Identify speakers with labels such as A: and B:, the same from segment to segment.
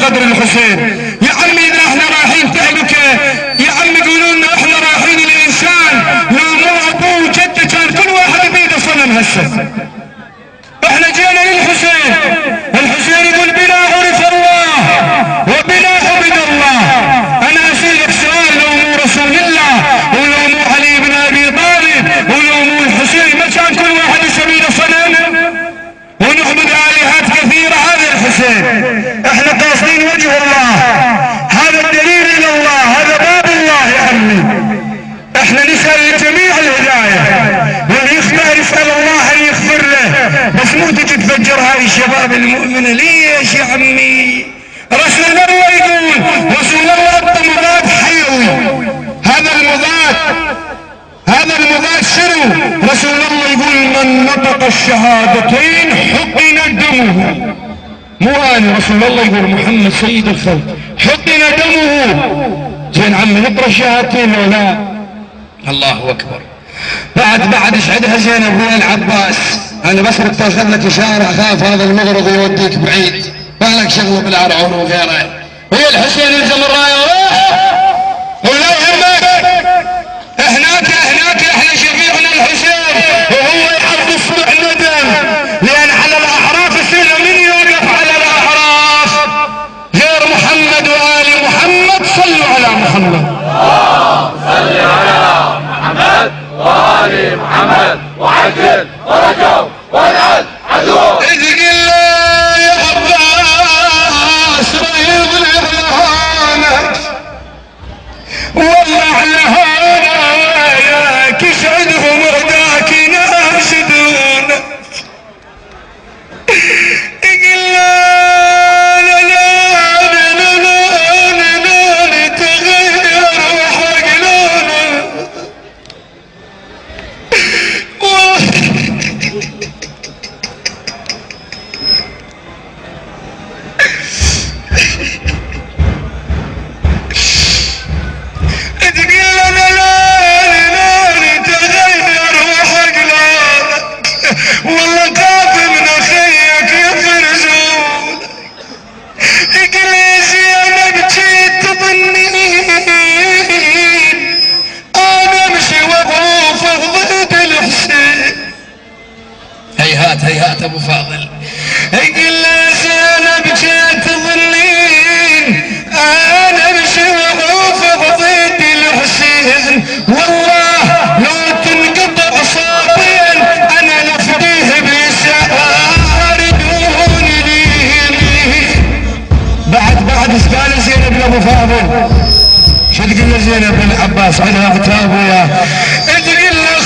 A: قدر الحسين. يا عمي اذا احنا رايحين تعبكه يا عمي قولوا لنا احنا رايحين الانسان لو مو ابوه وجده كان كل واحد بيده صنم هسه. احنا جينا للحسين، الحسين يقول بنا عرف الله وبنا عبد الله. انا اسالك سؤال، لو مو رسول الله ولو مو علي بن ابي طالب ولو مو الحسين ما كان كل واحد يسوي له صنم ونعبد الهات كثيره؟ هذا الحسين. احنا قاصدين وجه الله، هذا الدليل الى الله، هذا باب الله يا عمي. احنا نسال لجميع الهدايه، واللي يخطئ يسال الله ان يغفر له، بس مو تجي تفجر هاي الشباب المؤمنه. ليش يا عمي؟ رسول الله يقول، رسول الله اعطى مضاد حيوي. هذا المضاد شنو؟ رسول الله يقول من نطق الشهادتين حقن دمه. مو انا، رسول الله يقول محمد سيد الخلق حقن دمه. زين عمي نقرا الشهادتين ولا لا؟ الله اكبر. بعد اشعدها زين ابويا العباس. انا بس بتاخذ لك اشاره، اخاف هذا المغرض يوديك بعيد، ما لك شغله بالعرعور وغيره. ويا الحسين الزم الرايه ولا يهمك. هناك احنا شفيعنا الحسين وهو يحط اصبع ندم، لان على الاحراف يصير من يوقف على الاحراف غير محمد وال محمد. صلوا على محمد.
B: صل على محمد وآل محمد وعجل ورجو وانعد عدو.
A: ادق الله يا عباس ريض لهانك والله على هانك يسعدهم رداك يناشدونك. ادق هيهات ابو فاضل. يقول له زينب جيت تظنين انا امشي وقوف ضد الحسين، والله لو تنقطع صابين انا لفديه بسعار دون ديني. بعد ايش قال زينب لابو فاضل؟ شو تقول له زينب بن عباس عنها عتاب وياه؟ تقول له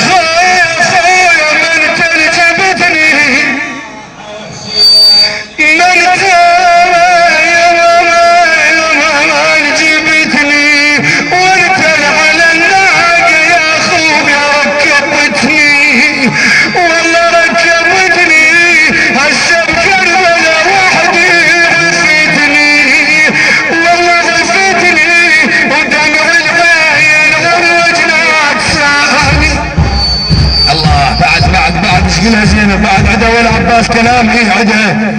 A: تقولها زينب بعد عدا والعباس كلام ايه عدا.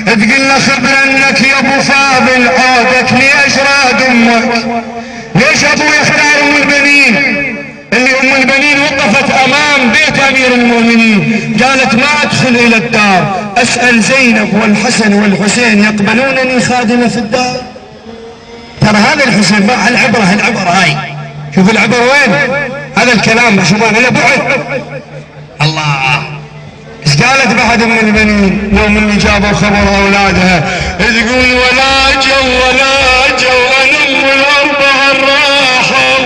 A: تقول له خبرنك يا ابو فاضل عودك ليش راد امك؟ ليش ابوي اختار ام البنين اللي ام البنين وقفت امام بيت امير المؤمنين قالت ما ادخل الى الدار اسال زينب والحسن والحسين يقبلونني خادمه في الدار؟ ترى هذا الحسين ما العبره هاي. شوف العبره وين؟ هذا الكلام شوف انا بعد الله. ايش قالت بعد ام البنين يوم اللي جابوا خبر اولادها؟ تقول ولا جو انا ام الاربعه الراحه،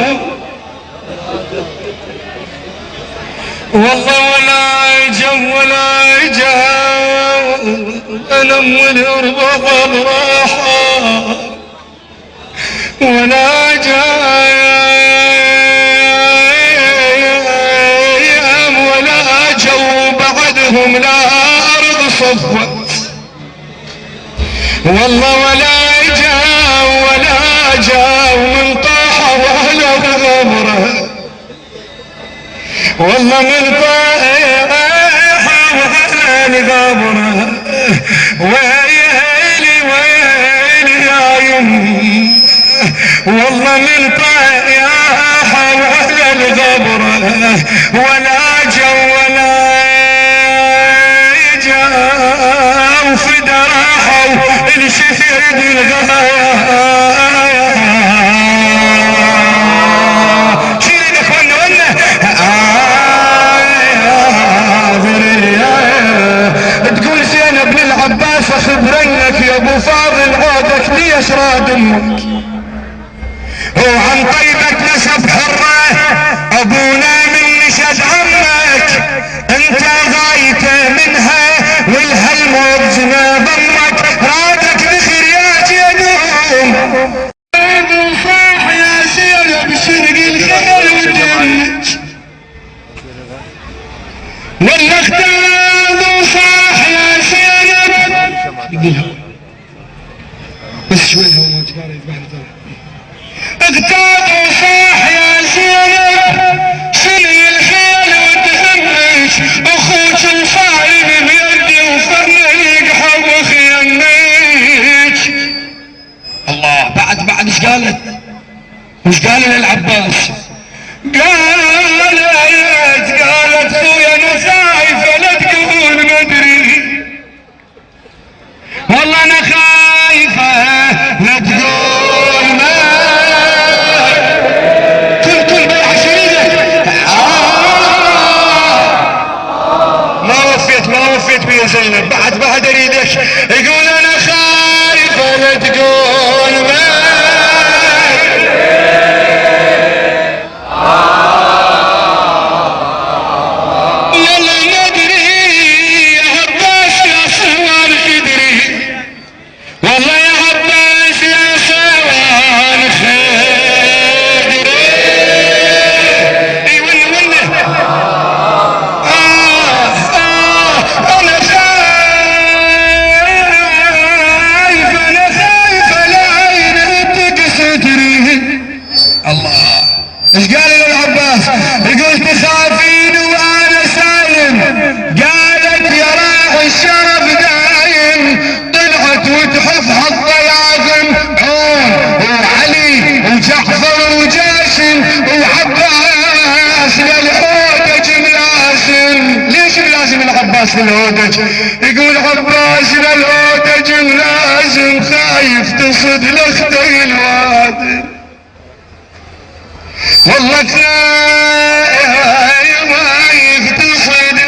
A: والله ولا جو انا ام الاربعه الراحه، ولا بعدهم لا أرض صفوت، والله ولا جاء من طاح ولا بغبره، والله من طاح ولا بغبره. ويلي يا ولا جو ولا جو في راحوا الشفيد الغاية. شيل ايدك ونا تقول زينب للعباس اخبرنك يا ابو فاضل عودك ليش راد امك وعن طيبة نسب حرة ابونا من نشد عمك انت غايته منها والهالموت جناب امك رادك بخير يا جنوم صاح يا زينب شرق الخيل ودمك والله اختار صاح يا زينب بس شوي الهومات قال يذبحني ترى اغتاب صاح يا زينب شلي الخيل ودهمك اخوك صايب بيدي وفرنك حب خيمك. الله بعد ايش قالت؟ ايش قال للعباس؟ قالت خويا انا خايفه لا تقول ما ادري والله انا خايفه لا تقول ما كل بيع شريده. ما وفيت بيا زينب بعد اريدك يقول انا خايفه لا تقول ما للهودج يقول عباس للهودج ملازم خايف تصد لختي الوادي والله خايف تصد